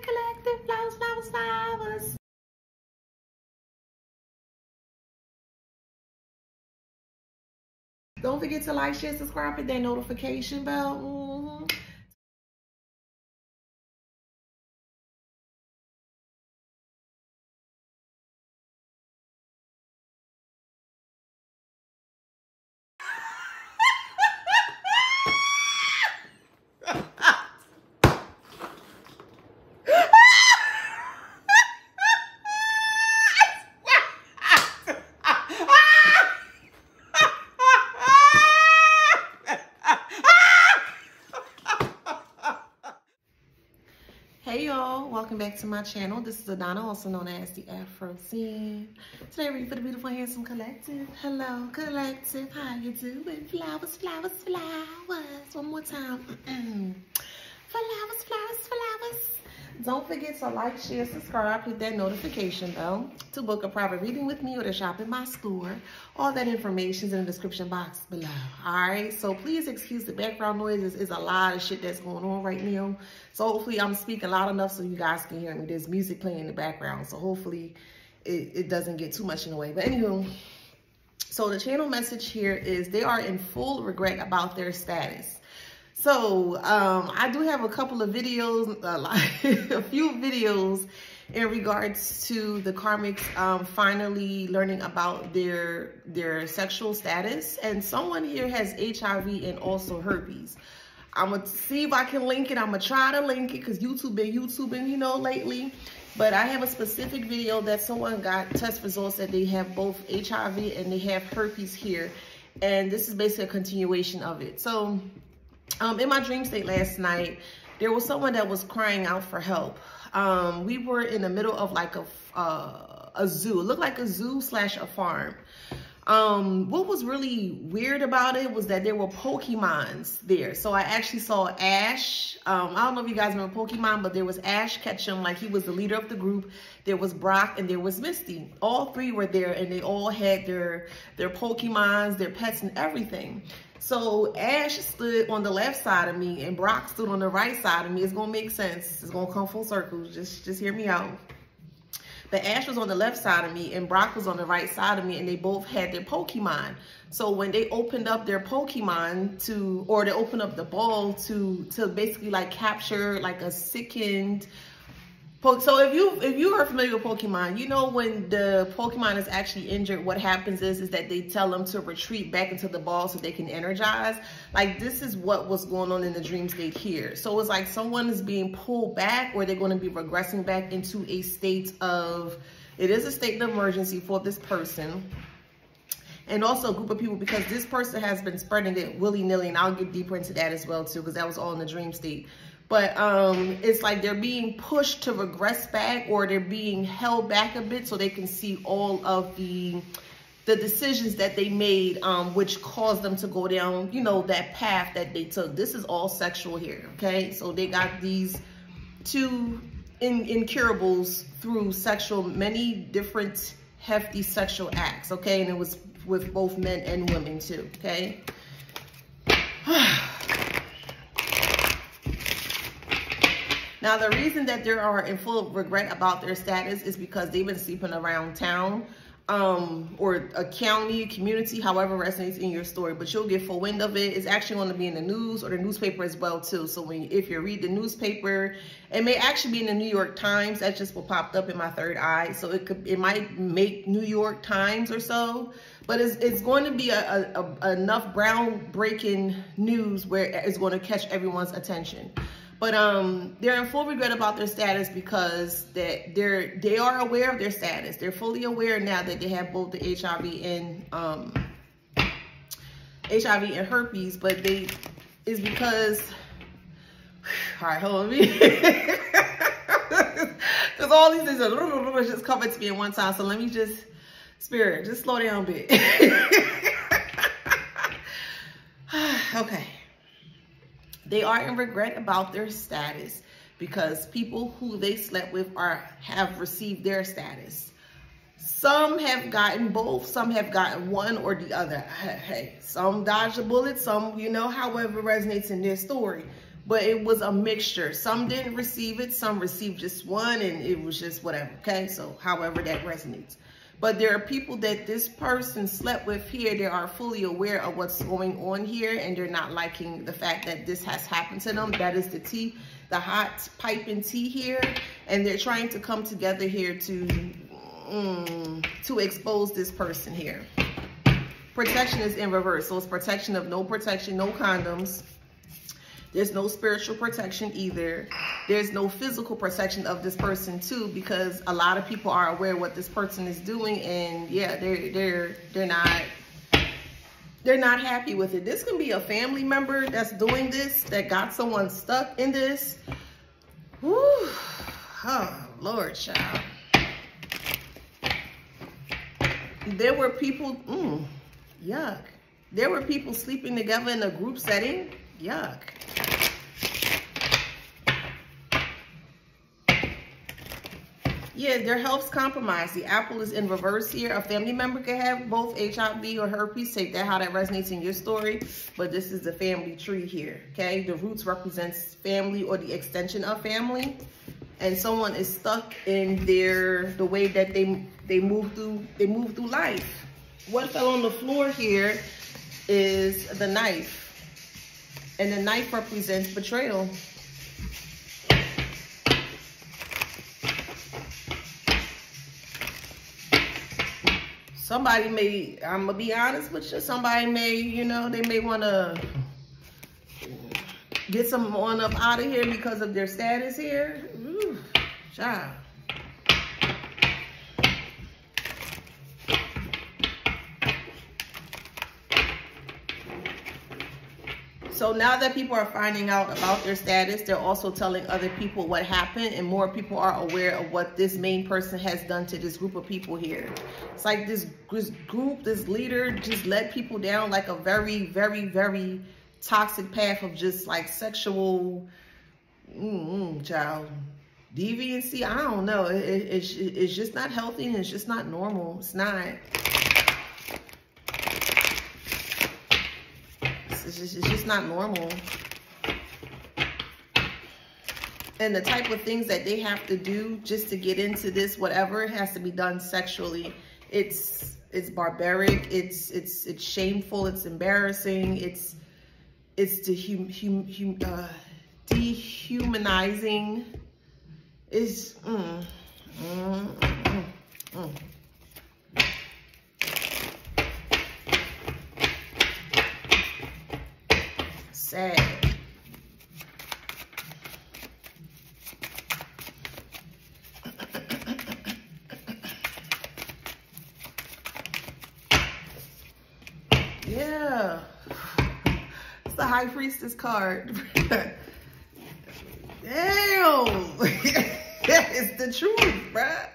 Collective, flowers, flowers, flowers. Don't forget to like, share, subscribe, hit that notification bell. Hey y'all, welcome back to my channel. This is Adana, also known as the Afro Scene. Today we're for the beautiful, handsome collective. Hello, collective. How you doing? Flowers, flowers, flowers. One more time. Flowers, flowers, flowers. Don't forget to like, share, subscribe, hit that notification bell to book a private reading with me or to shop in my store. All that information is in the description box below. All right, so please excuse the background noises. It's a lot of shit that's going on right now. So hopefully I'm speaking loud enough so you guys can hear me. There's music playing in the background, so hopefully it doesn't get too much in the way. But anywho, so the channel message here is they are in full regret about their status. So I do have a couple of videos, a few videos in regards to the karmics finally learning about their sexual status. And someone here has HIV and also herpes. I'm gonna see if I can link it. I'm gonna try to link it because YouTube been YouTubing, you know, lately. But I have a specific video that someone got test results that they have both HIV and they have herpes here. And this is basically a continuation of it. So in my dream state last night, there was someone that was crying out for help. We were in the middle of like a zoo. It looked like a zoo slash a farm. What was really weird about it was that there were Pokemons there. So I actually saw Ash. I don't know if you guys remember Pokemon, but there was Ash Ketchum, like he was the leader of the group. There was Brock and there was Misty. All three were there and they all had their Pokemons, their pets and everything. So Ash stood on the left side of me and Brock stood on the right side of me. It's gonna make sense. It's gonna come full circle. Just hear me out. But Ash was on the left side of me and Brock was on the right side of me, and they both had their Pokemon. So when they opened up their Pokemon or they opened up the ball to basically like capture like a sickened. So if you are familiar with Pokemon, you know when the Pokemon is actually injured, what happens is that they tell them to retreat back into the ball so they can energize. Like this is what was going on in the dream state here. So it's like someone is being pulled back, or they're going to be regressing back into a state of, it is a state of emergency for this person. And also a group of people, because this person has been spreading it willy-nilly, and I'll get deeper into that as well too, because that was all in the dream state. But it's like they're being pushed to regress back, or they're being held back a bit so they can see all of the decisions that they made, which caused them to go down, you know, that path that they took. This is all sexual here, okay? So they got these two incurables through many different hefty sexual acts, okay? And it was with both men and women too, okay? Now, the reason that they are in full regret about their status is because they've been sleeping around town, or a county, community, however resonates in your story, but you'll get full wind of it. It's actually going to be in the news or the newspaper as well too. So if you read the newspaper, it may actually be in the New York Times. That's just what popped up in my third eye. So it might make New York Times or so, but it's going to be enough groundbreaking news where it's going to catch everyone's attention. But they're in full regret about their status because they are aware of their status. They're fully aware now that they have both the HIV and herpes, but it's because, all right, hold on me. Because all these things are just coming to me at one time. So let me just, Spirit, just slow down a bit. Okay. They are in regret about their status because people who they slept with have received their status. Some have gotten both, some have gotten one or the other. Hey, some dodged a bullet, some, you know, however resonates in their story. but it was a mixture. Some didn't receive it, some received just one, and it was just whatever, okay? So however that resonates. But there are people that this person slept with here, they are fully aware of what's going on here, and they're not liking the fact that this has happened to them. That is the tea, the hot piping tea here, and they're trying to come together here to expose this person here. Protection is in reverse, so it's protection of no protection, no condoms. There's no spiritual protection either. There's no physical protection of this person too, because a lot of people are aware what this person is doing, and yeah, they're not happy with it. This can be a family member that's doing this, that got someone stuck in this. Woo. Oh, Lord, child. There were people, yuck. There were people sleeping together in a group setting. Yuck. Yeah, their health's compromised. The apple is in reverse here. A family member could have both HIV or herpes. Take that how that resonates in your story. But this is the family tree here, okay? The roots represents family or the extension of family. And someone is stuck in the way that they move through life. What fell on the floor here is the knife. And the knife represents betrayal. Somebody may, I'm gonna be honest with you, somebody may, you know, they may wanna get someone up out of here because of their status here. Ooh, child. So now that people are finding out about their status, they're also telling other people what happened, and more people are aware of what this main person has done to this group of people here. It's like this group, this leader just led people down like a very, very, very toxic path of just like sexual, child, deviancy. I don't know. It's just not healthy, and it's just not normal. It's not. It's just not normal. And the type of things that they have to do just to get into this, whatever, it has to be done sexually. It's barbaric. It's shameful. It's embarrassing. It's dehumanizing. It's sad. Yeah. It's the High Priestess card. Damn. It's the truth, bruh.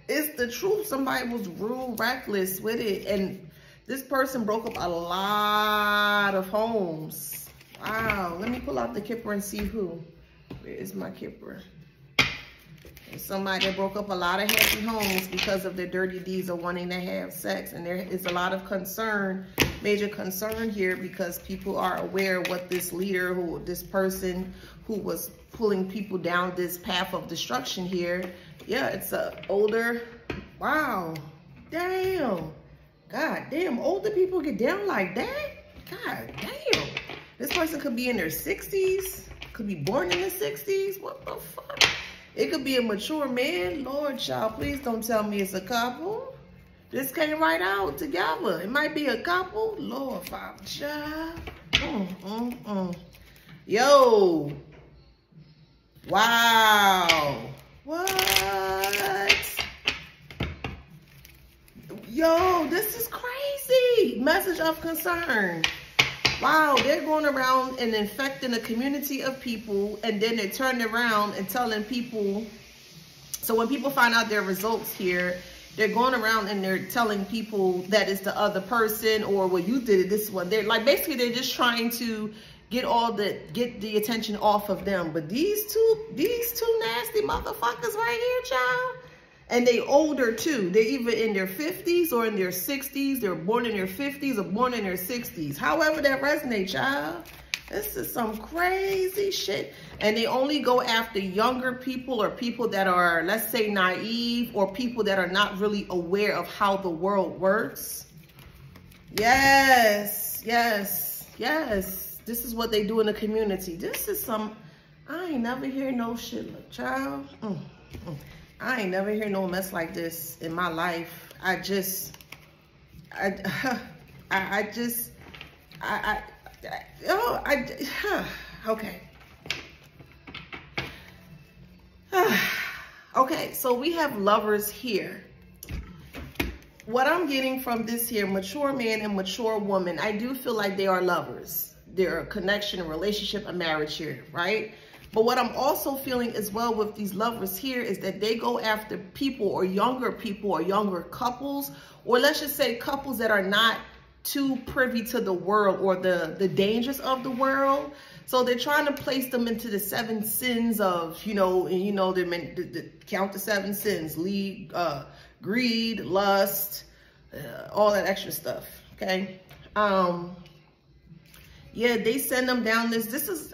It's the truth. Somebody was real reckless with it. And this person broke up a lot of homes. Wow. Let me pull out the Kipper and see who. Where is my Kipper? It's somebody that broke up a lot of happy homes because of their dirty deeds of wanting to have sex. And there is a lot of concern, major concern here, because people are aware of what this leader, this person who was pulling people down this path of destruction here. Yeah, it's a older, wow, damn. God damn, older people get down like that? God damn. This person could be in their 60s, could be born in the 60s. What the fuck? It could be a mature man. Lord, child, please don't tell me it's a couple. This came right out together. It might be a couple. Lord, Father, child. Yo. Wow. What? Yo, this is crazy. Message of concern. Wow, they're going around and infecting a community of people, and then they're turning around and telling people. So when people find out their results here, they're going around and they're telling people that it's the other person, or well, you did it this one. They're like, basically they're just trying to get the attention off of them. But these two nasty motherfuckers right here, child. And they older too. They're either in their 50s or in their 60s. They're born in their 50s or born in their 60s. However that resonates, child. This is some crazy shit. And they only go after younger people or people that are, let's say, naive, or people that are not really aware of how the world works. Yes, yes, yes. This is what they do in the community. This is some, I ain't never hear no shit, child. I ain't never hear no mess like this in my life. Okay. Okay, so we have lovers here. What I'm getting from this here, mature man and mature woman, I do feel like they are lovers. They're a connection, a relationship, a marriage here, right? But what I'm also feeling as well with these lovers here is that they go after people or younger couples, or let's just say couples that are not too privy to the world or the dangers of the world. So they're trying to place them into the 7 sins of, they count the 7 sins, greed, lust, all that extra stuff. Okay. Yeah, they send them down this is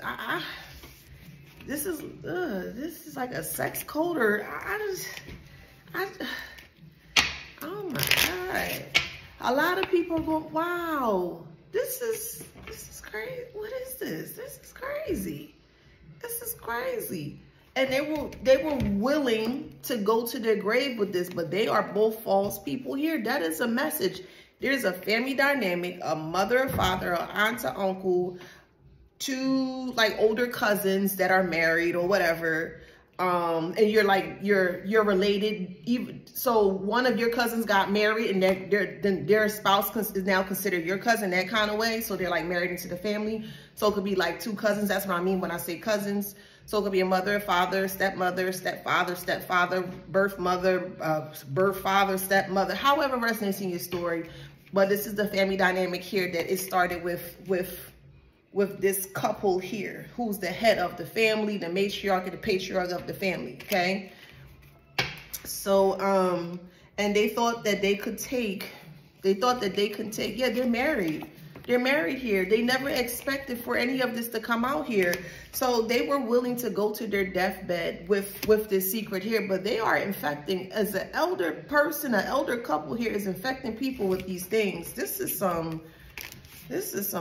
like a sex code, or oh my God. A lot of people go, wow, this is crazy. What is this? This is crazy. This is crazy. And they were willing to go to their grave with this, but they are both false people here. That is a message. There's a family dynamic, a mother, a father, an aunt, an uncle, 2 like older cousins that are married or whatever. And you're related. Even so, one of your cousins got married, and their spouse is now considered your cousin, that kind of way. So they're like married into the family. So it could be like 2 cousins. That's what I mean when I say cousins. So it could be a mother, father, stepmother, stepfather, birth mother, birth father, stepmother, however resonates in your story. But this is the family dynamic here that it started with this couple here, who's the head of the family, the matriarch and the patriarch of the family, okay? So, and they thought that they could take, yeah, they're married. They're married here. They never expected for any of this to come out here. So they were willing to go to their deathbed with this secret here, but they are infecting, as an elder person, an elder couple here is infecting people with these things. This is some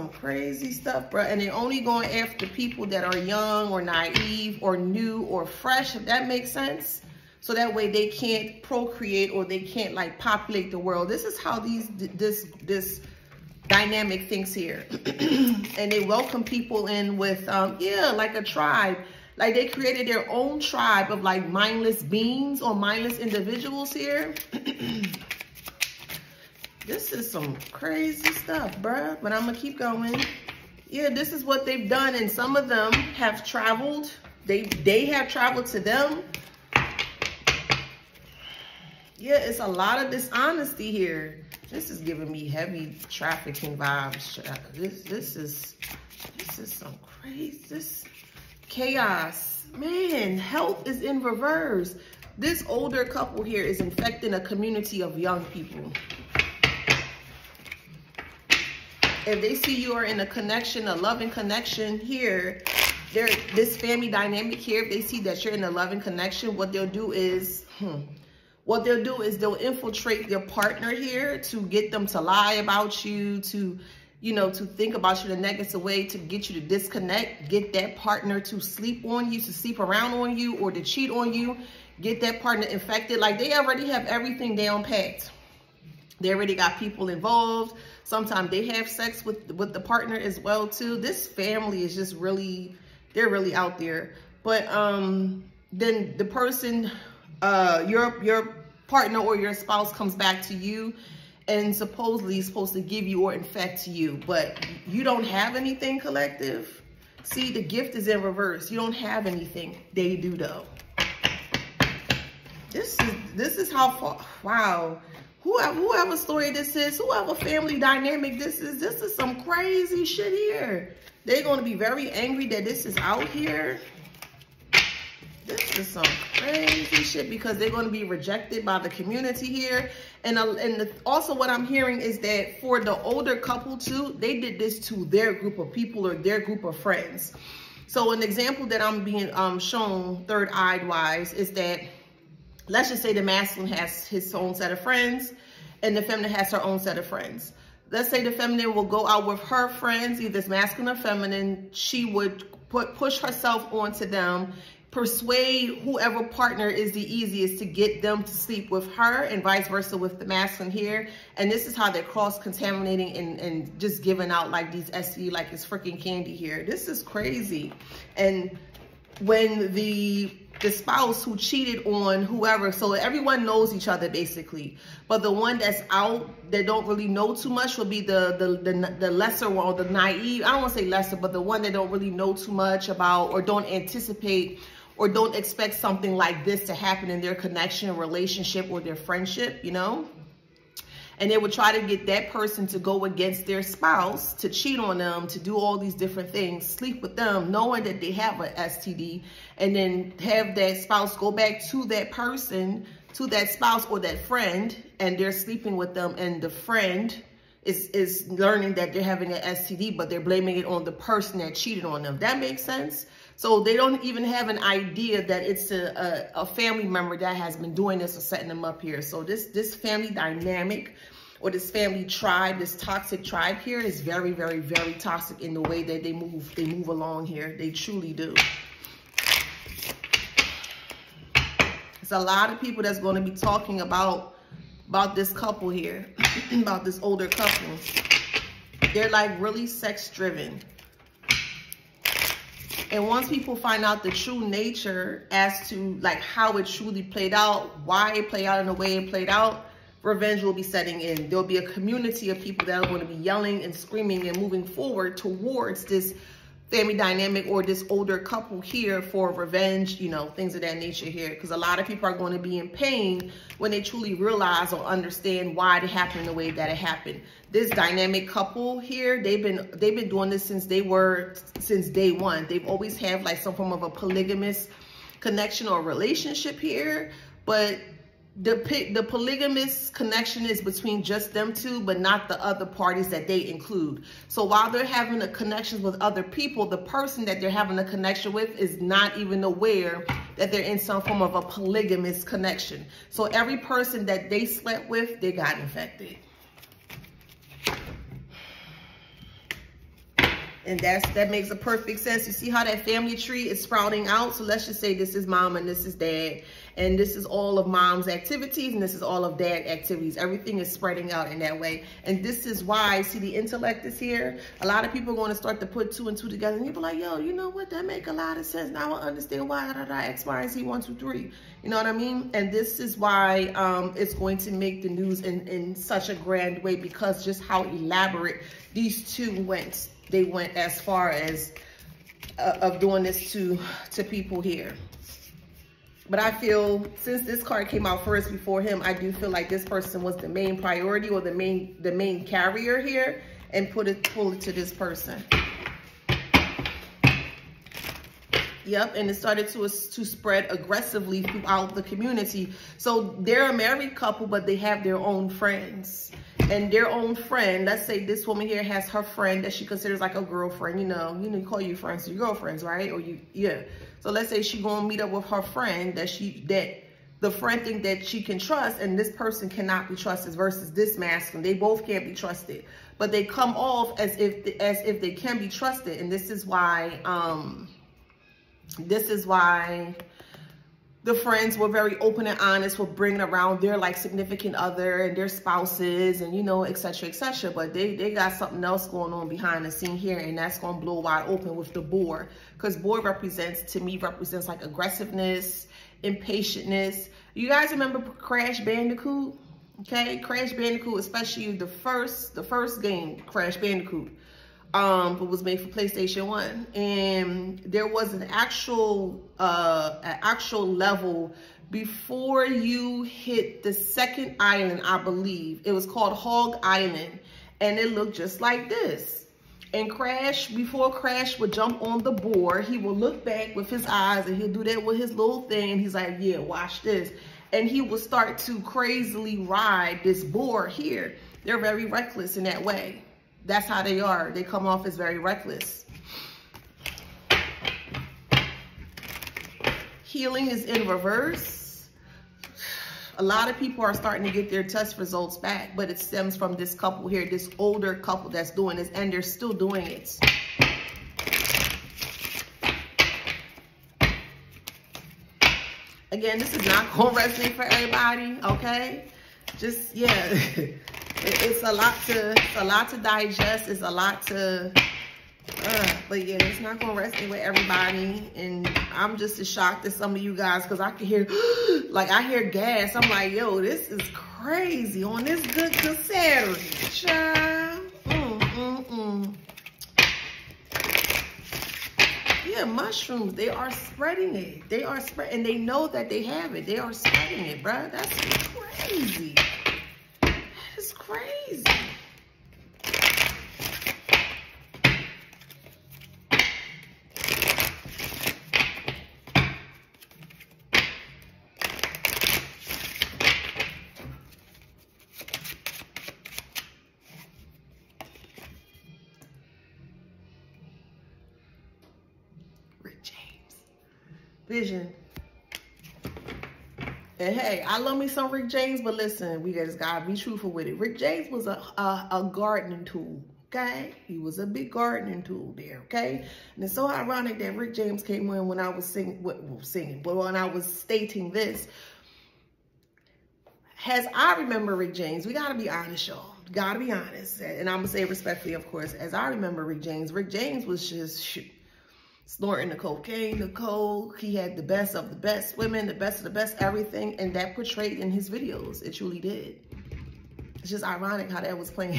crazy stuff, bro. And they're only going after people that are young or naive or new or fresh, if that makes sense. So that way they can't procreate, or they can't like populate the world. This is how this dynamic thinks here. And they welcome people in with, yeah, like a tribe. Like they created their own tribe of like mindless beings or mindless individuals here. This is some crazy stuff, bruh. But I'm gonna keep going. Yeah, this is what they've done. And some of them have traveled. They have traveled to them. Yeah, it's a lot of dishonesty here. This is giving me heavy trafficking vibes. This is some crazy chaos. Man, health is in reverse. This older couple here is infecting a community of young people. If they see you are in a connection, a loving connection here, this family dynamic here, if they see that you're in a loving connection, what they'll do is, they'll infiltrate their partner here to get them to lie about you, to think about you in a negative way, to get you to disconnect, get that partner to sleep on you, to sleep around on you, or to cheat on you, get that partner infected. Like they already have everything down packed. They already got people involved. Sometimes they have sex with the partner as well too. This family is just really, they're really out there. But then the person, your partner or your spouse comes back to you and supposedly is supposed to give you or infect you, but you don't have anything, collective. See, the gift is in reverse. You don't have anything. They do though. This is how far, wow. Whoever story this is, whoever family dynamic this is some crazy shit here. They're going to be very angry that this is out here. This This is some crazy shit because they're going to be rejected by the community here. And also what I'm hearing is that for the older couple too, they did this to their group of people or their group of friends. So an example that I'm being shown third-eyed wise is that, let's just say the masculine has his own set of friends and the feminine has her own set of friends. Let's say the feminine will go out with her friends, either it's masculine or feminine. She would push herself onto them, persuade whoever partner is the easiest to get them to sleep with her, and vice versa with the masculine here. And this is how they're cross-contaminating and just giving out like these STD like it's freaking candy here. This is crazy. And when the spouse who cheated on whoever, so everyone knows each other basically, but the one that's out that don't really know too much will be the lesser one, or the naive. I don't want to say lesser, but the one that don't really know too much about, or don't anticipate or don't expect something like this to happen in their connection, relationship, or their friendship, you know? And they would try to get that person to go against their spouse, to cheat on them, to do all these different things, sleep with them, knowing that they have an STD, and then have that spouse go back to that person, to that spouse or that friend, and they're sleeping with them, and the friend is learning that they're having an STD, but they're blaming it on the person that cheated on them. That makes sense? So they don't even have an idea that it's a family member that has been doing this or setting them up here. So this family dynamic, or this family tribe, this toxic tribe here, is very, very, very toxic in the way that they move along here. They truly do. There's a lot of people that's going to be talking about this couple here, about this older couple. They're like really sex driven. And once people find out the true nature as to like how it truly played out, why it played out in the way it played out, revenge will be setting in. There'll be a community of people that are going to be yelling and screaming and moving forward towards this family dynamic or this older couple here for revenge, you know, things of that nature here. Because a lot of people are going to be in pain when they truly realize or understand why it happened the way that it happened. This dynamic couple here, they've been doing this since day one. They've always had like some form of a polygamous connection or relationship here, but the polygamous connection is between just them two, but not the other parties that they include. So while they're having a connection with other people, the person that they're having a connection with is not even aware that they're in some form of a polygamous connection. So every person that they slept with, they got infected. And that makes a perfect sense. You see how that family tree is sprouting out? So let's just say this is mom and this is dad. And this is all of mom's activities and this is all of dad activities. Everything is spreading out in that way. And this is why, see, the intellect is here. A lot of people are going to start to put 2 and 2 together. And you'll be like, yo, you know what? That make a lot of sense. Now I understand why X, Y, and Z, 1, 2, 3. You know what I mean? And this is why it's going to make the news in such a grand way, because just how elaborate these two went. They went as far as of doing this to people here. But I feel, since this card came out first before him, I do feel like this person was the main priority or the main carrier here, and pull it to this person. Yep, and it started to spread aggressively throughout the community. So they're a married couple, but they have their own friends. And their own friend, let's say this woman here has her friend that she considers like a girlfriend. You know, you call your friends to your girlfriends, right? Or yeah. So let's say she gonna meet up with her friend that the friend think that she can trust, and this person cannot be trusted versus this masculine. They both can't be trusted, but they come off as if they can be trusted. And this is why the friends were very open and honest with bringing around their like significant other and their spouses and, you know, et cetera, et cetera. But they got something else going on behind the scene here, and that's going to blow wide open with the boar. Because boar represents like aggressiveness, impatientness. You guys remember Crash Bandicoot? Okay, Crash Bandicoot, especially the first game, Crash Bandicoot. It was made for PlayStation 1, and there was an actual level before you hit the second island, I believe. It was called Hog Island, and it looked just like this. And Crash, before Crash would jump on the board, he will look back with his eyes and he'll do that with his little thing. And he's like, yeah, watch this. And he will start to crazily ride this board here. They're very reckless in that way. That's how they are. They come off as very reckless. Healing is in reverse. A lot of people are starting to get their test results back, but it stems from this couple here, this older couple that's doing this, and they're still doing it. Again, this is not going to resonate for everybody, okay? Just, yeah, it's a lot to digest. It's a lot to, but yeah, it's not going to resonate with everybody. And I'm just as shocked as some of you guys, because I can hear, like, I hear gas. I'm like, yo, this is crazy on this good Saturday. Child. Yeah, mushrooms, they are spreading it. They are spreading, and they know that they have it. They are spreading it, bruh. That's crazy. It's crazy. Vision. And hey, I love me some Rick James, but listen, we just gotta be truthful with it. Rick James was a gardening tool, okay? He was a big gardening tool there, okay? And it's so ironic that Rick James came in when I was but when I was stating this. As I remember Rick James, we gotta be honest, y'all. Gotta be honest. And I'm gonna say respectfully, of course, as I remember Rick James was just snorting the cocaine, the coke. He had the best of the best women, the best of the best everything, and that portrayed in his videos. It truly did. It's just ironic how that was playing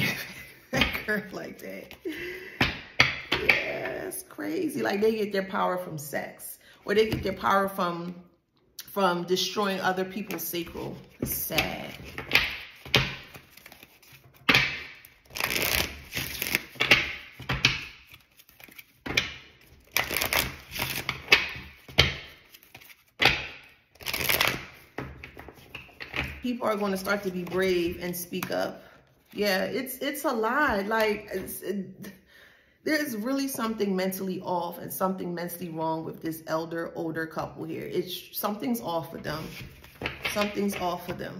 like that. Yeah, it's crazy. Like, they get their power from sex, or they get their power from destroying other people's sacral. It's sad. People are going to start to be brave and speak up. Yeah, it's a lie. Like, there's really something mentally off and something mentally wrong with this older couple here. Something's off with them. Something's off with them.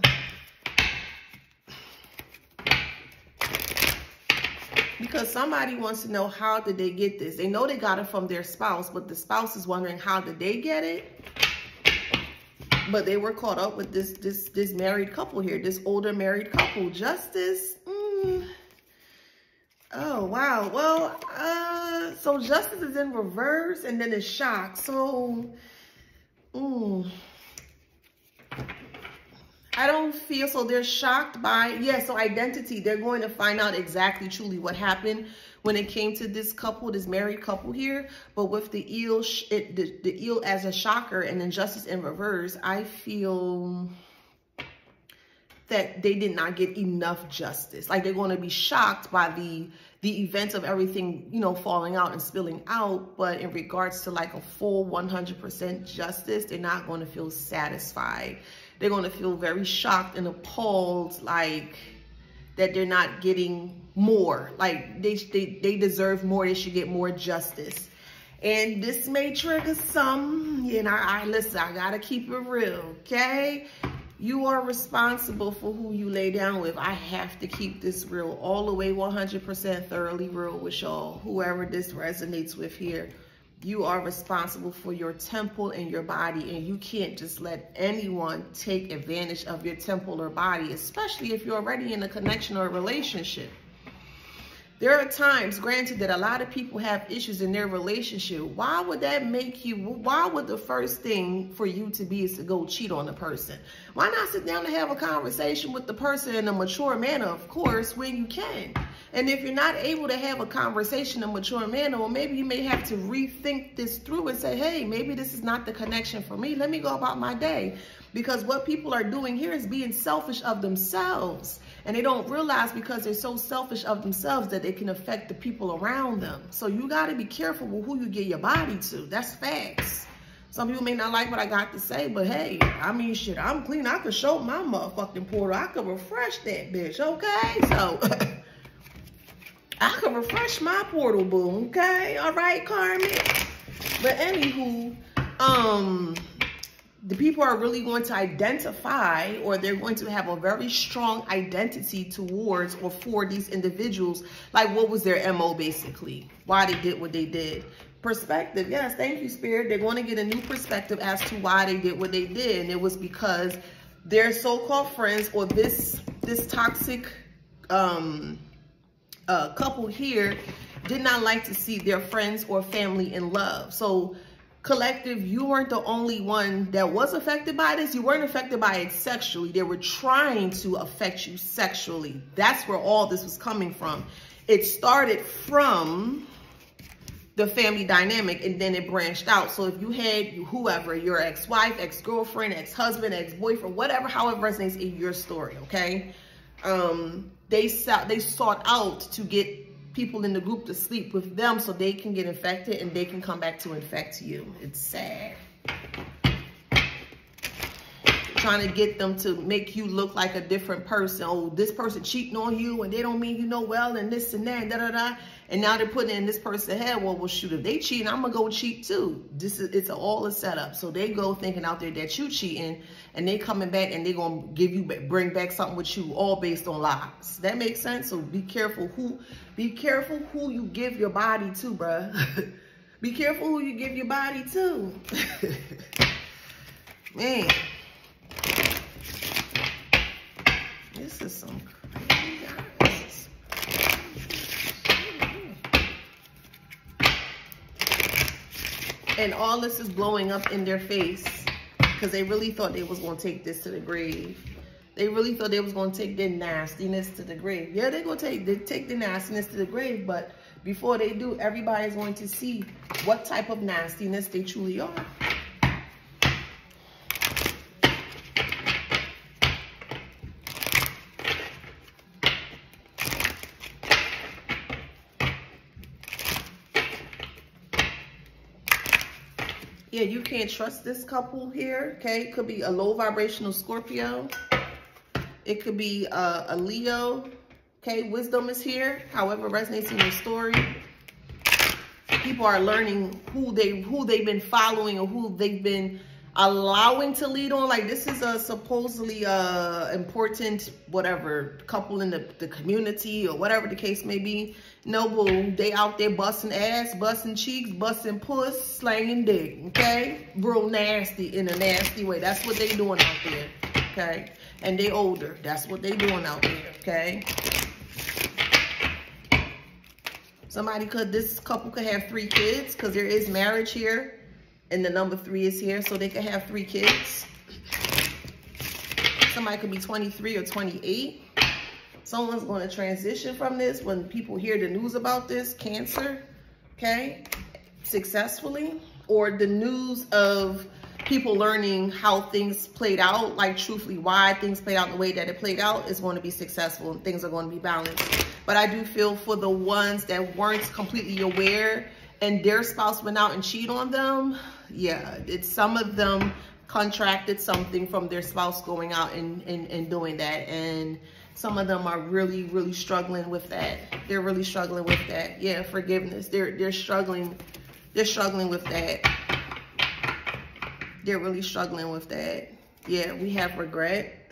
Because somebody wants to know, how did they get this? They know they got it from their spouse, but the spouse is wondering, how did they get it? But they were caught up with this married couple here, this older married couple. Justice. Oh, wow. Well, so justice is in reverse, and then it's shock. So, I don't feel, so they're shocked by, yeah, so identity. They're going to find out exactly truly what happened when it came to this couple, this married couple here. But with the eel, the eel as a shocker and then justice in reverse, I feel that they did not get enough justice. Like, they're going to be shocked by the events of everything, you know, falling out and spilling out. But in regards to like a full 100% justice, they're not going to feel satisfied. They're going to feel very shocked and appalled, like, that they're not getting more. Like, they deserve more. They should get more justice. And this may trigger some, you know, listen, I got to keep it real, okay? You are responsible for who you lay down with. I have to keep this real, all the way 100% thoroughly real with y'all. Whoever this resonates with here, you are responsible for your temple and your body, and you can't just let anyone take advantage of your temple or body, especially if you're already in a connection or a relationship. There are times, granted, that a lot of people have issues in their relationship. Why would that make you, why would the first thing for you to be is to go cheat on the person? Why not sit down and have a conversation with the person in a mature manner, of course, when you can? And if you're not able to have a conversation in a mature manner, well, maybe you may have to rethink this through and say, hey, maybe this is not the connection for me. Let me go about my day. Because what people are doing here is being selfish of themselves. And they don't realize because they're so selfish of themselves that they can affect the people around them. So you got to be careful with who you give your body to. That's facts. Some people may not like what I got to say, but hey, I mean, shit, I'm clean. I could show my motherfucking portal. I could refresh that bitch, okay? So, I could refresh my portal, boo, okay? All right, Carmen? But anywho, the people are really going to identify, or they're going to have a very strong identity towards or for these individuals. Like, what was their MO, basically? Why they did what they did. Perspective, yes, thank you, Spirit. They're going to get a new perspective as to why they did what they did. And it was because their so-called friends, or this toxic couple here, did not like to see their friends or family in love. So, collective, you weren't the only one that was affected by this. You weren't affected by it sexually. They were trying to affect you sexually. That's where all this was coming from. It started from the family dynamic, and then it branched out. So if you had whoever, your ex-wife, ex-girlfriend, ex-husband, ex-boyfriend, whatever, however resonates in your story, okay? They sought out to get people in the group to sleep with them so they can get infected and they can come back to infect you. It's sad. Trying to get them to make you look like a different person. Oh, this person cheating on you and they don't mean you know well and this and that and da-da-da. And now they're putting in this person's head, well, shoot, if they cheating, I'm going to go cheat too. It's all a setup. So they go thinking out there that you cheating, and they coming back and they going to bring back something with you, all based on lies. That makes sense? So be careful who you give your body to, bruh. Be careful who you give your body to. Man. This is some crazy guys. And all this is blowing up in their face because they really thought they was going to take this to the grave. They really thought they was going to take their nastiness to the grave. Yeah, they're going to take the nastiness to the grave, but before they do, everybody's going to see what type of nastiness they truly are. Yeah, you can't trust this couple here, okay? It could be a low vibrational Scorpio. It could be a Leo, okay? Wisdom is here, however resonates in your story. People are learning who they've been following or who they've been allowing to lead on. Like, this is a supposedly important whatever couple in the community or whatever the case may be. No, boo, they out there busting ass, busting cheeks, busting puss, slanging dick, okay? Real nasty in a nasty way. That's what they doing out there, okay? And they older. That's what they doing out there, okay? This couple could have 3 kids because there is marriage here. And the number 3 is here, so they could have 3 kids. Somebody could be 23 or 28. Someone's going to transition from this when people hear the news about this, Cancer, okay, successfully. Or the news of people learning how things played out, like truthfully why things played out the way that it played out is going to be successful and things are going to be balanced. But I do feel for the ones that weren't completely aware and their spouse went out and cheated on them, yeah, some of them contracted something from their spouse going out and doing that. And some of them are really, really struggling with that. They're really struggling with that. Yeah, forgiveness. They're struggling with that. They're really struggling with that. Yeah, we have regret.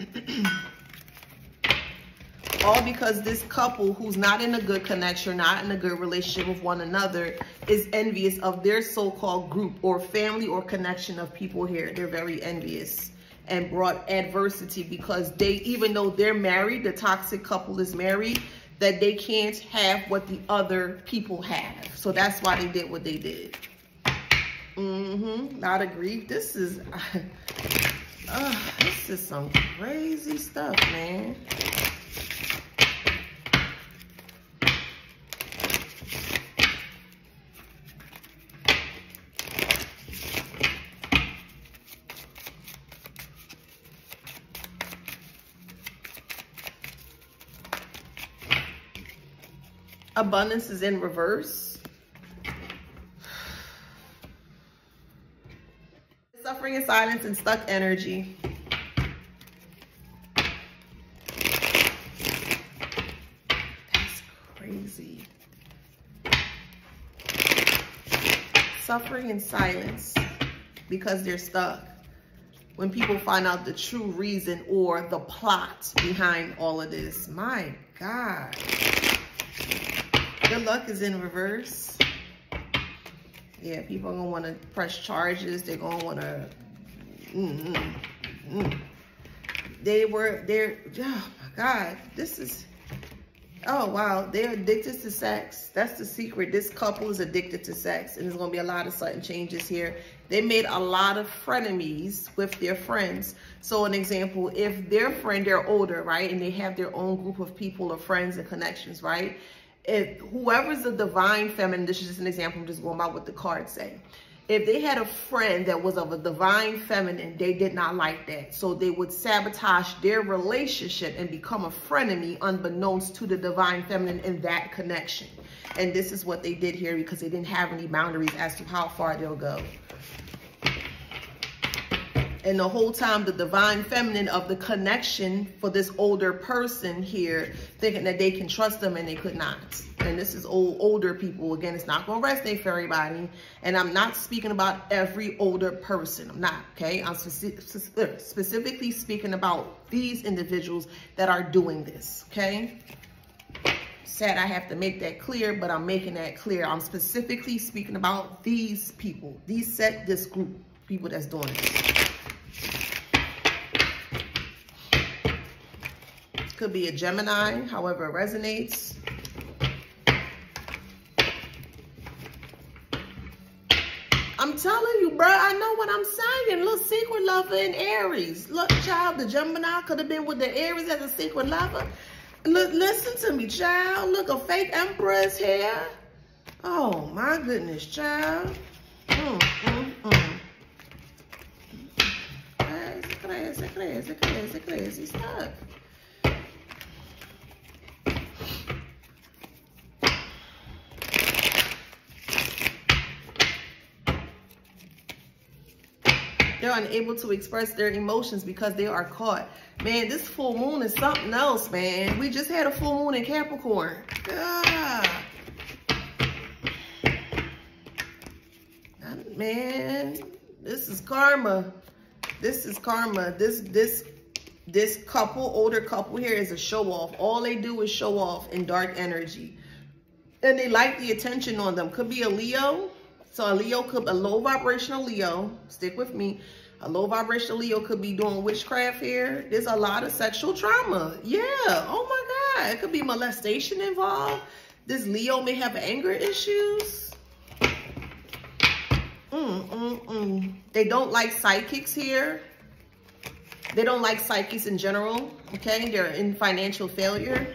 All because this couple who's not in a good connection, not in a good relationship with one another, is envious of their so-called group or family or connection of people here. They're very envious and brought adversity because they, even though they're married, the toxic couple is married, that they can't have what the other people have. So that's why they did what they did. Not agree. This is some crazy stuff, man. Abundance is in reverse. Suffering in silence and stuck energy. That's crazy. Suffering in silence because they're stuck. When people find out the true reason or the plot behind all of this. My God. Good luck is in reverse. Yeah, people are going to want to press charges. They're going to want to... oh my God. This is... Oh, wow. They're addicted to sex. That's the secret. This couple is addicted to sex. And there's going to be a lot of sudden changes here. They made a lot of frenemies with their friends. So an example, if their friend, they're older, right? And they have their own group of people or friends and connections, right? If whoever's the divine feminine, this is just an example, I'm just going by what the cards say. If they had a friend that was of a divine feminine, they did not like that. So they would sabotage their relationship and become a frenemy unbeknownst to the divine feminine in that connection. And this is what they did here because they didn't have any boundaries as to how far they'll go. And the whole time, the divine feminine of the connection for this older person here, thinking that they can trust them and they could not. And this is older people. Again, it's not going to resonate for everybody. And I'm not speaking about every older person. I'm not, okay? I'm specifically speaking about these individuals that are doing this, okay? Sad I have to make that clear, but I'm making that clear. I'm specifically speaking about these people, this group of people that's doing this. Could be a Gemini, however it resonates. I'm telling you, bro, I know what I'm saying. Look, secret lover in Aries. Look, child, the Gemini could have been with the Aries as a secret lover. Look, listen to me, child. Look, a fake Empress here. Oh, my goodness, child. Crazy stuff. They're unable to express their emotions because they are caught. Man, this full moon is something else, man. We just had a full moon in Capricorn. God. Man, this is karma. This is karma. This couple, older couple here is a show off. All they do is show off in dark energy. And they like the attention on them. Could be a Leo. So a Leo could, a low vibrational Leo, stick with me. A low vibrational Leo could be doing witchcraft here. There's a lot of sexual trauma. Yeah, oh my God. It could be molestation involved. This Leo may have anger issues. They don't like psychics here. They don't like psychics in general, okay? They're in financial failure.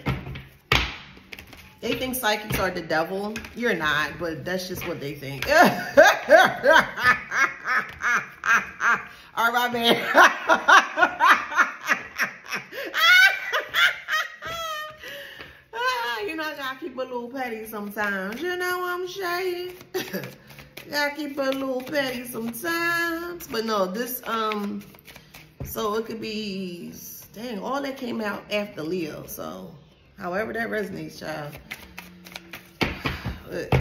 They think psychics are the devil. You're not, but that's just what they think. All right, man. You know, I gotta keep a little petty sometimes. You know what I'm saying? Gotta keep a little petty sometimes. But no, this, so it could be, dang, all that came out after Leo. So however that resonates, child.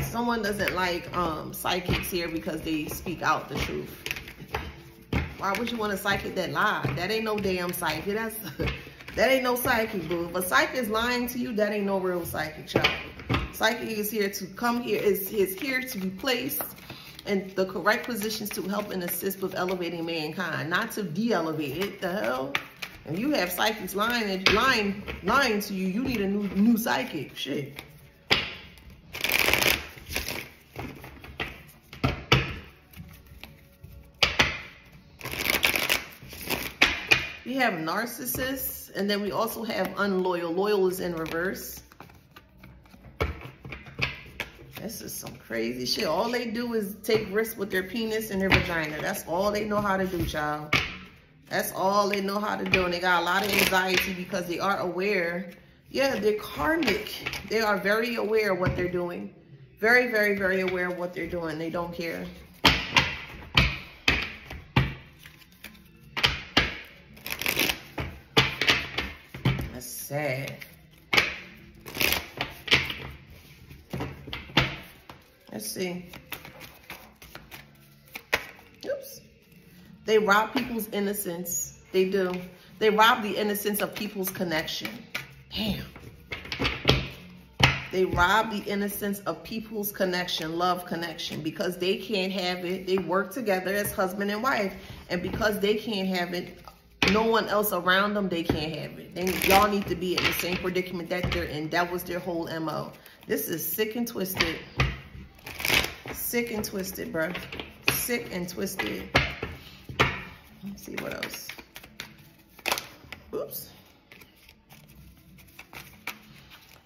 Someone doesn't like psychics here because they speak out the truth. Why would you want a psychic that lied? That ain't no damn psychic. That ain't no psychic, boo. If a psychic is lying to you, that ain't no real psychic, child. Psychic is here to come here, is here to be placed in the correct positions to help and assist with elevating mankind, not to de-elevate it. The hell? If you have psychics lying to you, you need a new psychic. Shit. We have narcissists, and then we also have unloyal. Loyal is in reverse. This is some crazy shit. All they do is take risks with their penis and their vagina. That's all they know how to do, child. That's all they know how to do. And they got a lot of anxiety because they are aware Yeah, they're karmic. They are very aware of what they're doing. Very, very, very aware of what they're doing. They don't care. That's sad. Let's see. Oops. They rob people's innocence. They do. They rob the innocence of people's connection. Damn. They rob the innocence of people's connection, love connection, because they can't have it. They work together as husband and wife. And because they can't have it, no one else around them, they can't have it. Y'all need to be in the same predicament that they're in. That was their whole MO. This is sick and twisted. Sick and twisted, bro. Sick and twisted. Let's see what else. Oops.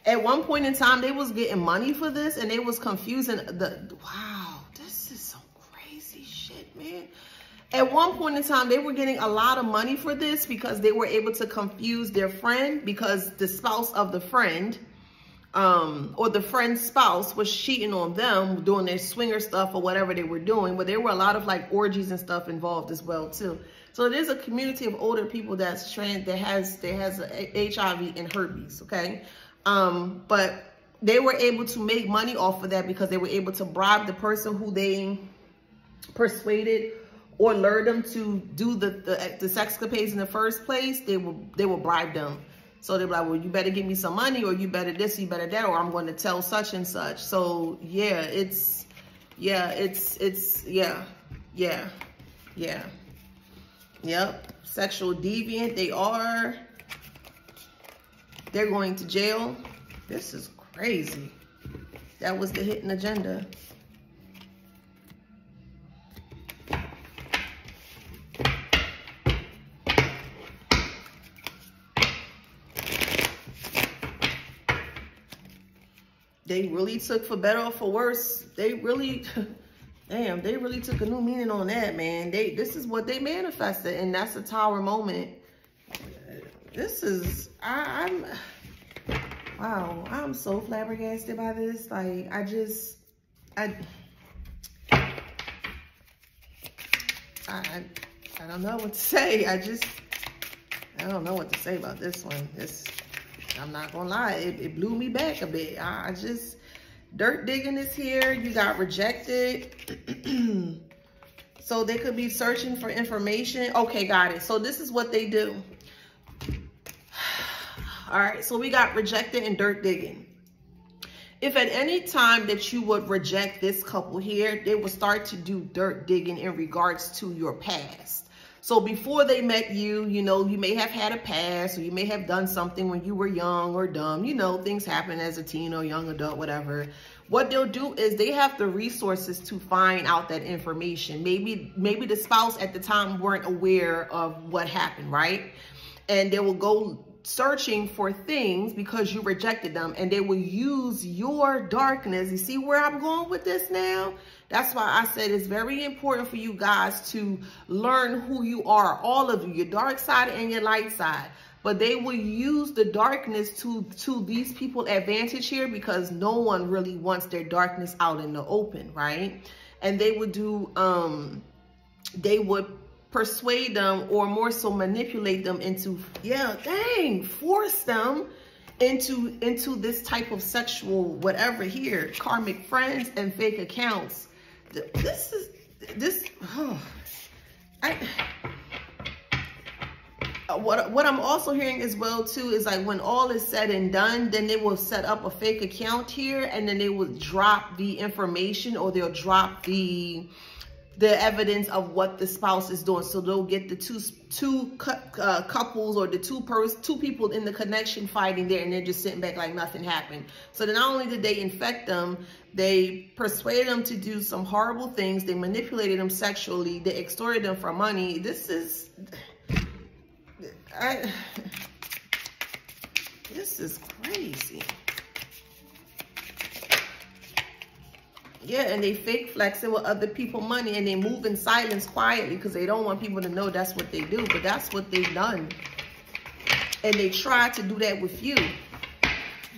At one point in time, they was getting money for this, and they was confusing wow, this is some crazy shit, man. At one point in time, they were getting a lot of money for this because they were able to confuse their friend, because the spouse of the friend, or the friend's spouse was cheating on them, doing their swinger stuff or whatever they were doing. But there were a lot of like orgies and stuff involved as well too. So there's a community of older people that's trans, that has HIV and herpes, okay? But they were able to make money off of that because they were able to bribe the person who they persuaded or lured them to do the sexcapades in the first place. They will bribe them. So they're like, well, you better give me some money, or you better this, you better that, or I'm going to tell such and such. So yeah, Yep. Sexual deviant, they are. They're going to jail. This is crazy. That was the hidden agenda. They really took, for better or for worse, they really, damn, they really took a new meaning on that, man. This is what they manifested, and that's a Tower moment. This is, wow, I'm so flabbergasted by this. Like, I don't know what to say. I don't know what to say about this one. I'm not gonna lie, it blew me back a bit. Dirt digging is here. You got rejected. So they could be searching for information. Okay, got it. So this is what they do. All right, so we got rejected and dirt digging. If at any time that you would reject this couple here, they will start to do dirt digging in regards to your past. So before they met you, you know, you may have had a past, or you may have done something when you were young or dumb. You know, things happen as a teen or young adult, whatever. What they'll do is they have the resources to find out that information. Maybe the spouse at the time weren't aware of what happened, right? And they will go searching for things because you rejected them, and they will use your darkness. You see where I'm going with this now? That's why I said it's very important for you guys to learn who you are, all of you, your dark side and your light side. But they will use the darkness to these people advantage here, because no one really wants their darkness out in the open, right? And they would do, they would persuade them, or more so manipulate them into, force them into this type of sexual whatever here, karmic friends and fake accounts. What I'm also hearing as well too is, like, when all is said and done, then they will set up a fake account here, and then they will drop the information, or they'll drop the evidence of what the spouse is doing. So they'll get the two couples, or the two people in the connection fighting there, and they're just sitting back like nothing happened. So then not only did they infect them, they persuaded them to do some horrible things. They manipulated them sexually. They extorted them for money. This is crazy. Yeah, and they fake flexing with other people money, and they move in silence quietly because they don't want people to know that's what they do. But that's what they've done. And they try to do that with you.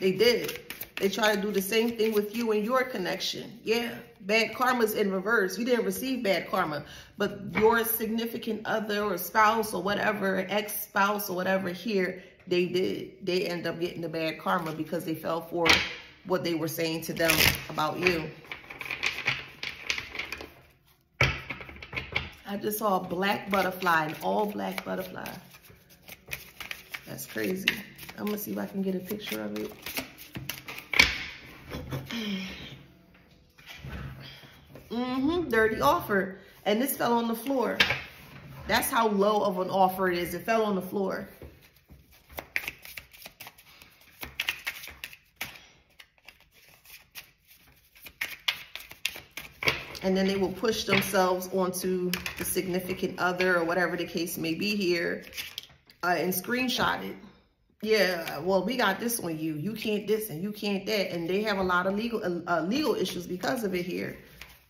They did. They try to do the same thing with you and your connection. Yeah, bad karma's in reverse. You didn't receive bad karma, but your significant other or spouse or whatever, ex-spouse or whatever here, they did. They end up getting the bad karma because they fell for what they were saying to them about you. I just saw a black butterfly, an all black butterfly. That's crazy. I'm gonna see if I can get a picture of it. Dirty offer. And this fell on the floor. That's how low of an offer it is. It fell on the floor. And then they will push themselves onto the significant other or whatever the case may be here and screenshot it. Yeah, well, we got this on you. You can't this and you can't that. And they have a lot of legal issues because of it here.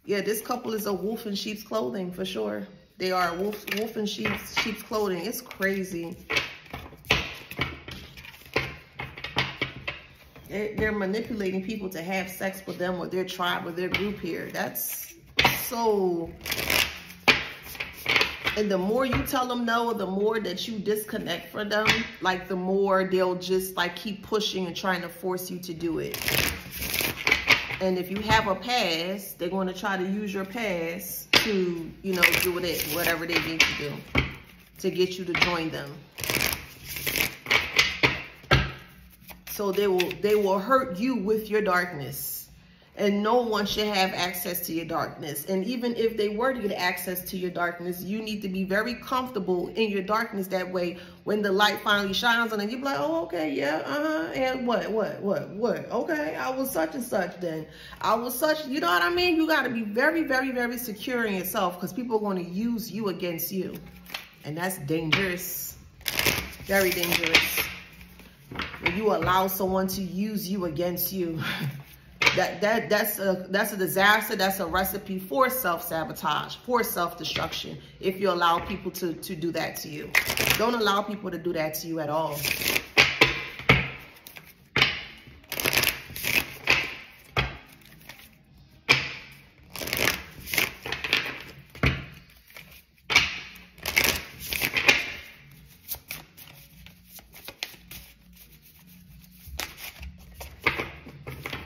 Yeah, this couple is a wolf in sheep's clothing for sure. They are wolf in sheep's clothing. It's crazy. They're manipulating people to have sex with them, with their tribe, with their group here. That's so... And the more you tell them no, the more that you disconnect from them, like the more they'll just like keep pushing and trying to force you to do it. And if you have a past, they're going to try to use your past to, you know, do it, whatever they need to do to get you to join them. So they will hurt you with your darkness. And no one should have access to your darkness. And even if they were to get access to your darkness, you need to be very comfortable in your darkness. That way, when the light finally shines on it, you'll be like, oh, okay, yeah, and what? Okay, I was such and such then. I was such, you know what I mean? You got to be very, very, very secure in yourself because people are going to use you against you. And that's dangerous. Very dangerous. When you allow someone to use you against you. That's a disaster. That's a recipe for self-sabotage, for self-destruction, if you allow people to do that to you. Don't allow people to do that to you at all.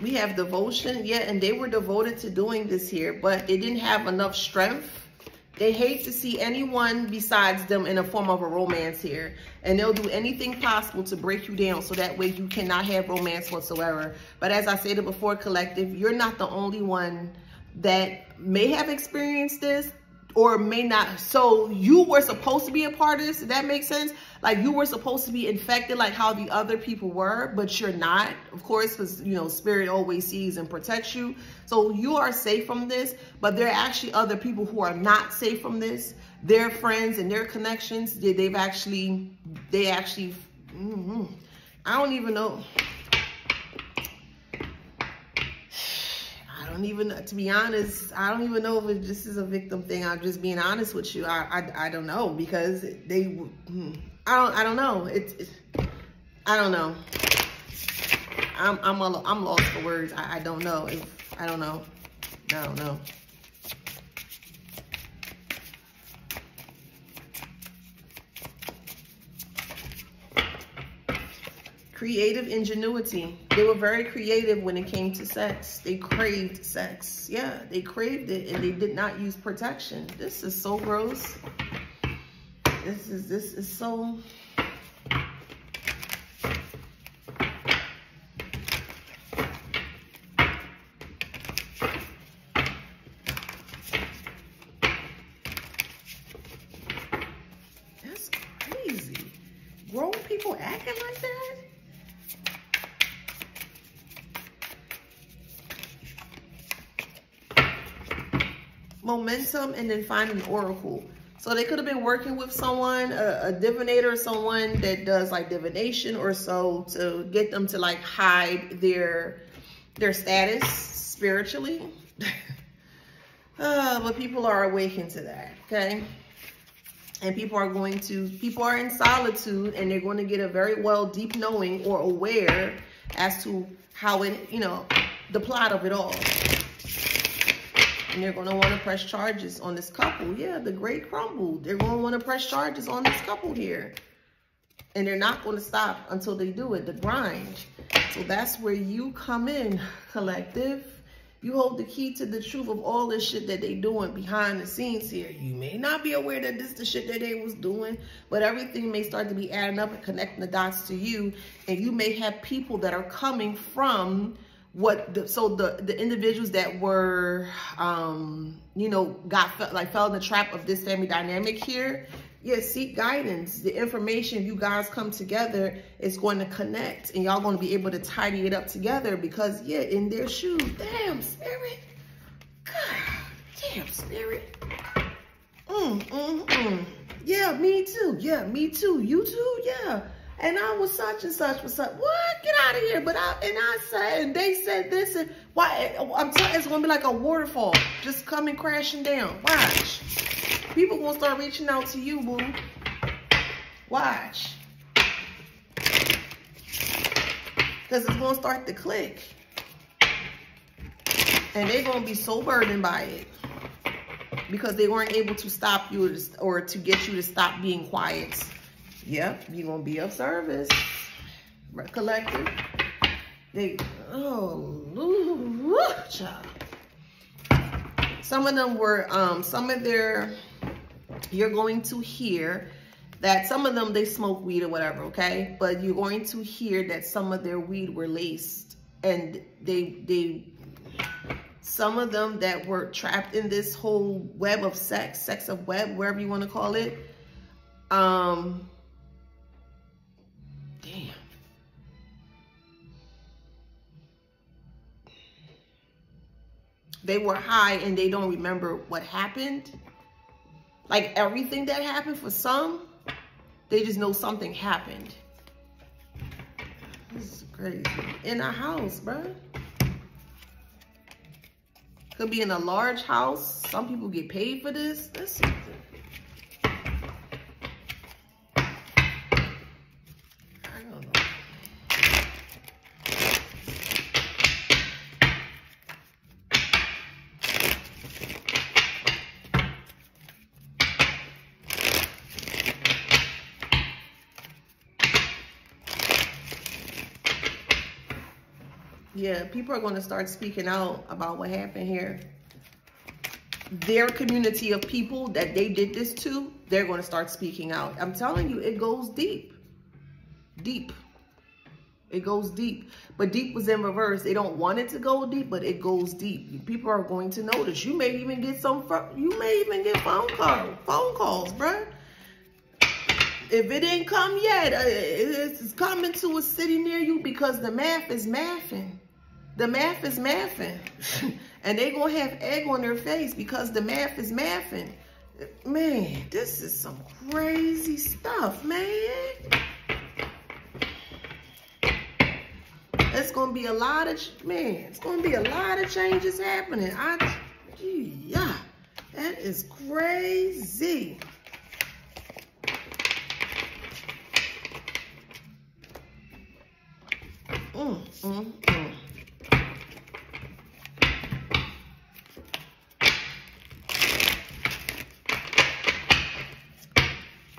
We have devotion, yeah, and they were devoted to doing this here, but they didn't have enough strength. They hate to see anyone besides them in a form of a romance here, and they'll do anything possible to break you down so that way you cannot have romance whatsoever. But as I stated before, collective, you're not the only one that may have experienced this or may not. So you were supposed to be a part of this. Does that make sense? Like you were supposed to be infected like how the other people were, but you're not, of course, because, you know, spirit always sees and protects you. So you are safe from this, but there are actually other people who are not safe from this. Their friends and their connections, I don't even know. To be honest, I don't even know if this is a victim thing. I'm just being honest with you. I don't know, because I don't know. I don't know. I'm lost for words. I don't know. I don't know. I don't know. Creative ingenuity. They were very creative when it came to sex. They craved sex. Yeah, they craved it, and they did not use protection. This is so gross. This is so... That's crazy. Grown people acting like that? Momentum, and then find an oracle. So they could have been working with someone, a divinator, someone that does like divination or so, to get them to like hide their status spiritually. But people are awakened to that, okay? And people are in solitude, and they're going to get a very deep knowing or aware as to how it, you know, the plot of it all. And they're going to want to press charges on this couple. Yeah, the great crumble. They're going to want to press charges on this couple here. And they're not going to stop until they do it, the grind. So that's where you come in, collective. You hold the key to the truth of all this shit that they doing behind the scenes here. You may not be aware that this is the shit that they was doing, but everything may start to be adding up and connecting the dots to you. And you may have people that are coming from the individuals that were, you know, fell in the trap of this family dynamic here. Yeah, seek guidance. The information, you guys come together, is going to connect. And y'all going to be able to tidy it up together because, yeah, in their shoes. Damn, spirit. God, damn, spirit. Yeah, me too. Yeah, me too. You too? Yeah. And I was such and such was such. What? Get out of here. But I said, and they said this. And why? I'm telling you, it's going to be like a waterfall. Just coming crashing down. Watch. People gonna start reaching out to you, boo. Watch. Because it's gonna start to click. And they're gonna be so burdened by it. Because they weren't able to stop you or to get you to stop being quiet. Yep, you're gonna be of service. Collective. Child. Some of them were, you're going to hear that some of them, they smoke weed or whatever, okay? But you're going to hear that some of their weed were laced. And some of them that were trapped in this whole web of sex of web, wherever you want to call it. Damn. They were high and they don't remember what happened. Like everything that happened for some, they just know something happened. This is crazy. In a house, bro. Could be in a large house. Some people get paid for this. That's something. I don't know. Yeah, people are going to start speaking out about what happened here. Their community of people that they did this to, they're going to start speaking out. I'm telling you, it goes deep. Deep. It goes deep. But deep was in reverse. They don't want it to go deep, but it goes deep. People are going to notice. You may even get phone calls, bruh. If it didn't come yet, it's coming to a city near you because the math is mathing. The math is mathing. And they're going to have egg on their face because the math is mathing. Man, this is some crazy stuff, man. It's going to be a lot of, it's going to be a lot of changes happening. Yeah, that is crazy.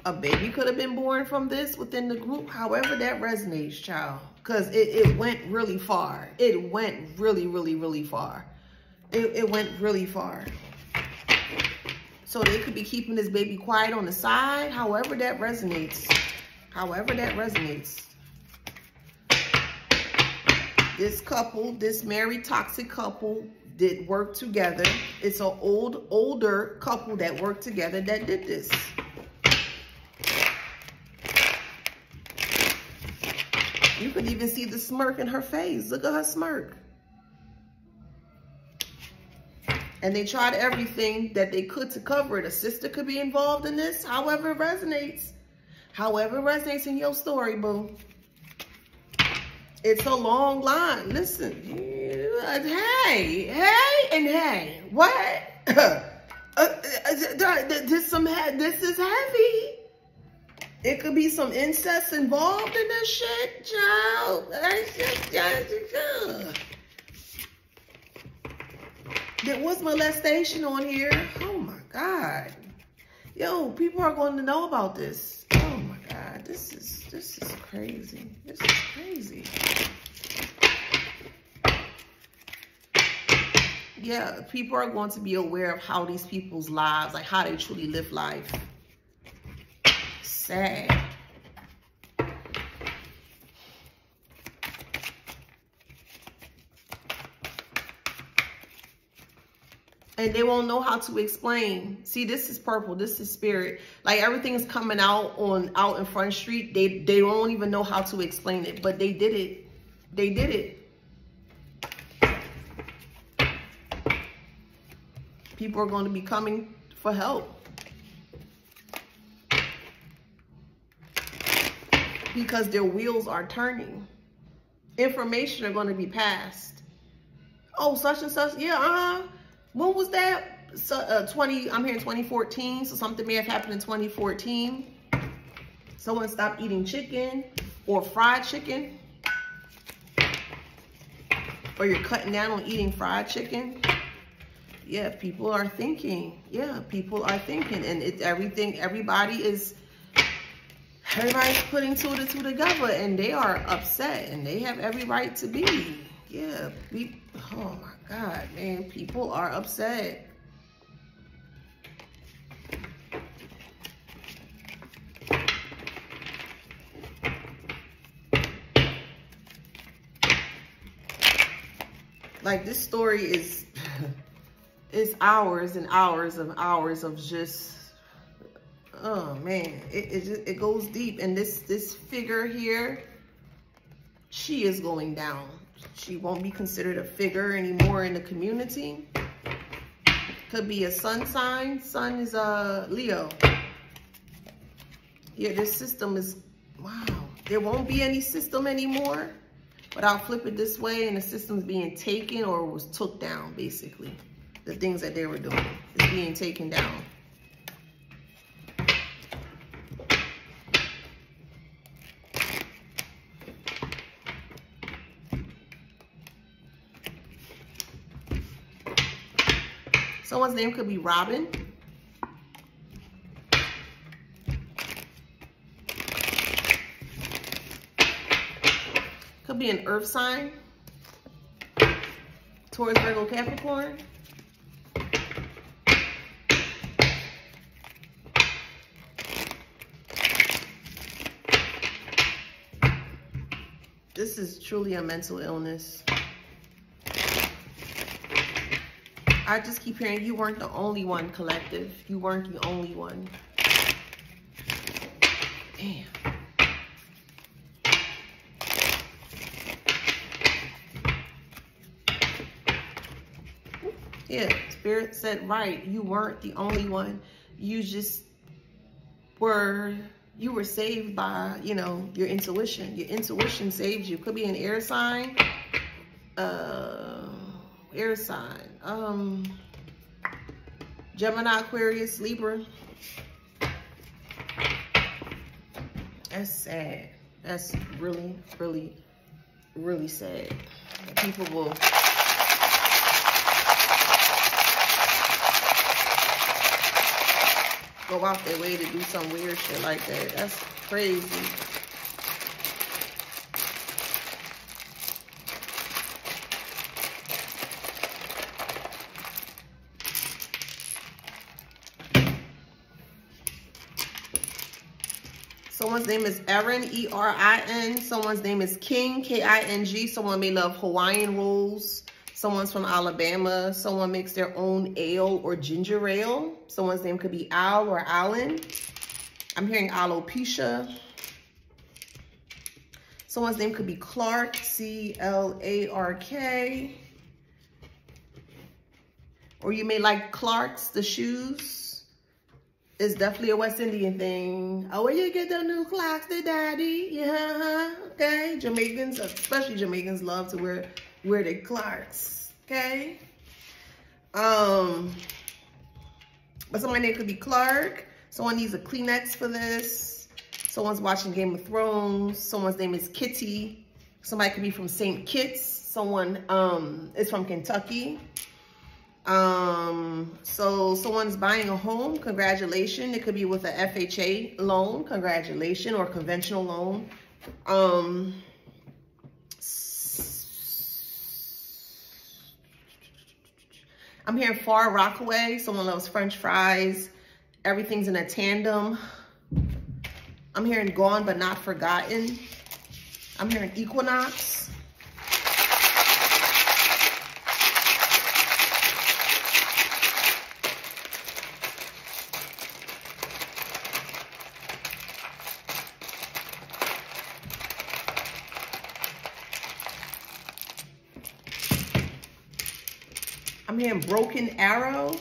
A baby could have been born from this within the group. However, that resonates, child. Because it went really far. It went really, really, really far. It went really far. So they could be keeping this baby quiet on the side. However that resonates. However that resonates. This couple, this married toxic couple did work together. It's an older couple that worked together that did this. You could even see the smirk in her face. Look at her smirk. And they tried everything that they could to cover it. A sister could be involved in this. However it resonates. However it resonates in your story, boo. It's a long line. Listen. Hey, and hey. What? This is heavy. It could be some incest involved in this shit, child. There was molestation on here. Oh my God. Yo, people are going to know about this. Oh my God. This is crazy. This is crazy. Yeah, people are going to be aware of how these people's lives, like how they truly live life. Sad. And they won't know how to explain. See, this is purple. This is spirit. Like everything's coming out in Front Street. They don't even know how to explain it, but they did it. They did it. People are going to be coming for help. Because their wheels are turning. Information are going to be passed. Oh, such and such. Yeah, when was that? So, I'm here in 2014. So something may have happened in 2014. Someone stopped eating chicken or fried chicken. Or you're cutting down on eating fried chicken. Yeah, people are thinking. Yeah, people are thinking. And everybody's putting two and two together, and they are upset, and they have every right to be. Yeah, oh my God, man, people are upset. Like, this story is hours and hours of just, oh man, it goes deep. And this figure here, she is going down. She won't be considered a figure anymore in the community. Could be a sun sign. Sun is Leo. Yeah, this system is, wow. There won't be any system anymore. But I'll flip it this way, and the system's being taken or was took down, basically. The things that they were doing is being taken down. Someone's name could be Robin. Could be an earth sign. Taurus, Virgo, Capricorn. This is truly a mental illness. I just keep hearing you weren't the only one, collective. You weren't the only one. Damn. Yeah, Spirit said right. You weren't the only one. You just were, you were saved by, you know, your intuition. Your intuition saved you. Could be an air sign. Air sign. Gemini, Aquarius, Libra. That's sad. That's really, really, really sad. People will go out their way to do some weird shit like that. That's crazy. Someone's name is Erin, E-R-I-N. Someone's name is King, K-I-N-G. Someone may love Hawaiian rolls. Someone's from Alabama. Someone makes their own ale or ginger ale. Someone's name could be Al or Alan. I'm hearing alopecia. Someone's name could be Clark, C-L-A-R-K. Or you may like Clarks, the shoes. It's definitely a West Indian thing. Oh, where you get the new Clarks, the daddy? Yeah, okay. Jamaicans, especially Jamaicans, love to wear their Clarks, okay? But someone name could be Clark. Someone needs a Kleenex for this. Someone's watching Game of Thrones. Someone's name is Kitty. Somebody could be from St. Kitts. Someone is from Kentucky. So someone's buying a home. Congratulations. It could be with a FHA loan. Congratulations. Or conventional loan. I'm hearing Far Rockaway. Someone loves French fries. Everything's in a tandem. I'm hearing Gone But Not Forgotten. I'm hearing Equinox. I'm hearing Broken Arrow,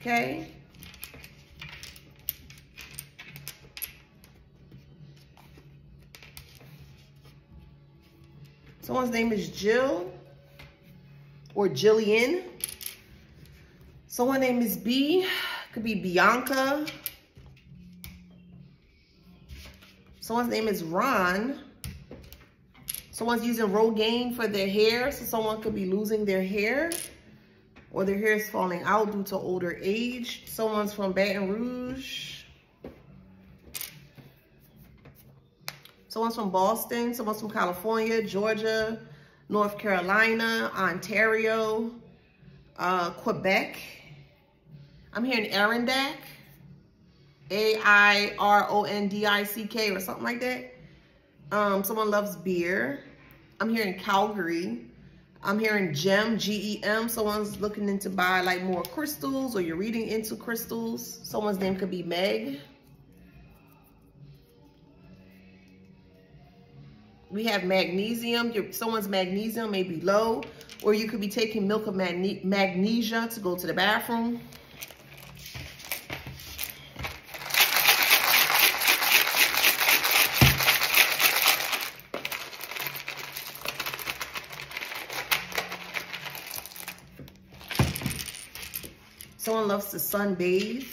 okay? Someone's name is Jill or Jillian. Someone's name is B, could be Bianca. Someone's name is Ron. Someone's using Rogaine for their hair, so someone could be losing their hair or their hair is falling out due to older age. Someone's from Baton Rouge. Someone's from Boston. Someone's from California, Georgia, North Carolina, Ontario, Quebec. I'm hearing Arondick, A-I-R-O-N-D-I-C-K or something like that. Someone loves beer. I'm hearing Calgary. I'm hearing Gem, G-E-M. Someone's looking into buy like more crystals or you're reading into crystals. Someone's name could be Meg. We have magnesium. Someone's magnesium may be low, or you could be taking milk of magnesia to go to the bathroom. Someone loves to sunbathe,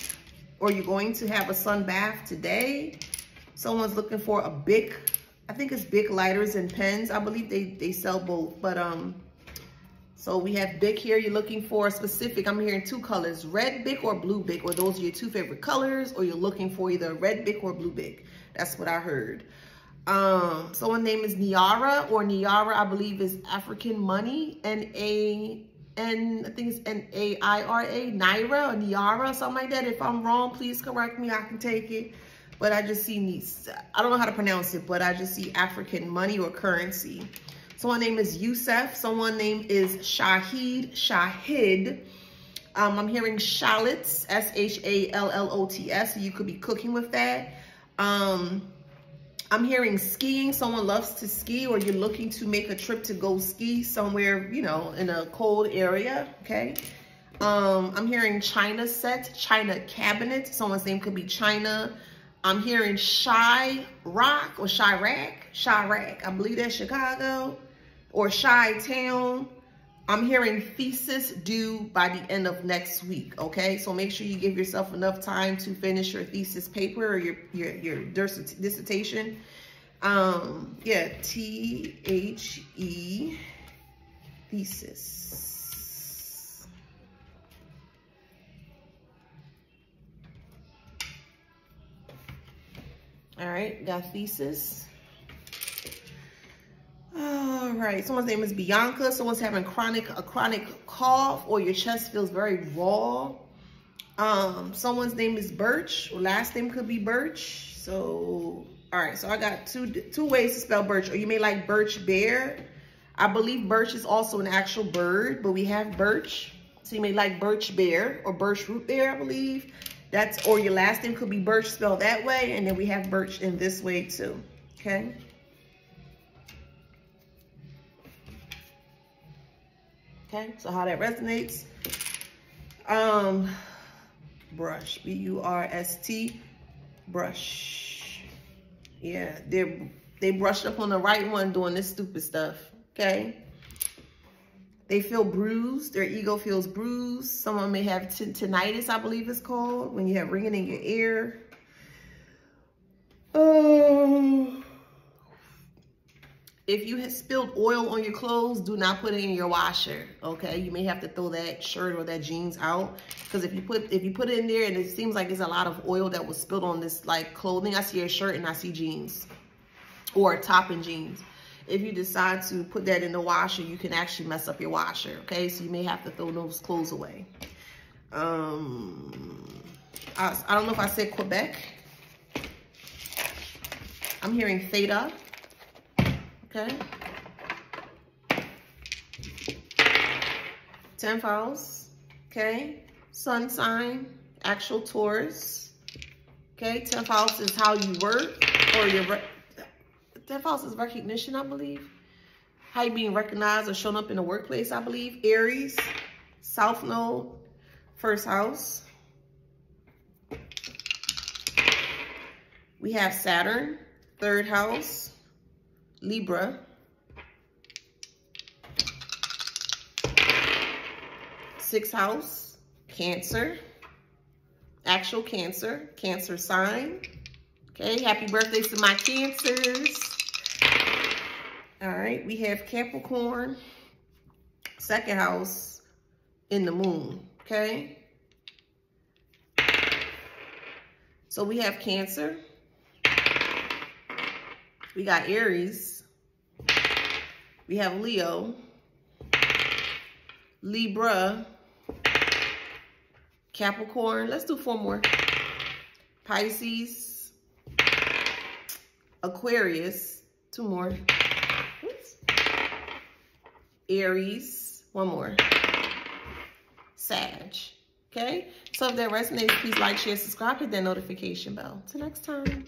or you're going to have a sun bath today. Someone's looking for a Bic. I think it's Bic lighters and pens. I believe they sell both, but so we have Bic here. You're looking for a specific, I'm hearing two colors, red Bic or blue Bic, or those are your two favorite colors, or you're looking for either red Bic or blue Bic. That's what I heard. Someone's name is Niara, or Niara, I believe is African money, I think it's N-A-I-R-A, Naira or Niara, something like that. If I'm wrong, please correct me, I can take it. But I just see, I don't know how to pronounce it, but I just see African money or currency. Someone's name is Yusef. Someone's name is Shahid. I'm hearing shallots, S-H-A-L-L-O-T-S. So you could be cooking with that. I'm hearing skiing. Someone loves to ski, or you're looking to make a trip to go ski somewhere, you know, in a cold area, okay? I'm hearing China set, China cabinet. Someone's name could be China. I'm hearing Shy Rock or Chirac, I believe that's Chicago, or Chi Town. I'm hearing thesis due by the end of next week, okay? So make sure you give yourself enough time to finish your thesis paper or your dissertation. Yeah, T-H-E, thesis. All right, got thesis. All right, someone's name is Bianca. Someone's having a chronic cough, or your chest feels very raw. Someone's name is Birch, or last name could be Birch. So, all right, so I got two ways to spell Birch, or you may like Birch Bear. I believe Birch is also an actual bird, but we have Birch. So you may like Birch Bear or Birch Root Bear, I believe. That's, or your last name could be Birch spelled that way, and then we have Birch in this way too, okay? Okay, so how that resonates. Brush, B-U-R-S-T, brush. Yeah, they brushed up on the right one doing this stupid stuff, okay? They feel bruised, their ego feels bruised. Someone may have tinnitus, I believe it's called, when you have ringing in your ear. Oh. if you have spilled oil on your clothes, do not put it in your washer, okay? You may have to throw that shirt or that jeans out, because if you put it in there and it seems like there's a lot of oil that was spilled on this like clothing, I see a shirt and I see jeans or a top and jeans. If you decide to put that in the washer, you can actually mess up your washer, okay? So you may have to throw those clothes away. I don't know if I said Quebec. I'm hearing Theta. Okay. 10th house. Okay. Sun sign. Actual Taurus. Okay. 10th house is how you work, or your 10th house is recognition, I believe. How you being recognized or shown up in the workplace, I believe. Aries. South node. 1st house. We have Saturn. 3rd house. Libra, 6th house, Cancer, actual Cancer, Cancer sign. Okay, happy birthdays to my Cancers. All right, we have Capricorn, 2nd house in the moon, okay? So we have Cancer. We got Aries. We have Leo. Libra. Capricorn. Let's do 4 more. Pisces. Aquarius. 2 more. Oops. Aries. 1 more. Sag. Okay? So if that resonates, please like, share, subscribe, hit that notification bell. Till next time.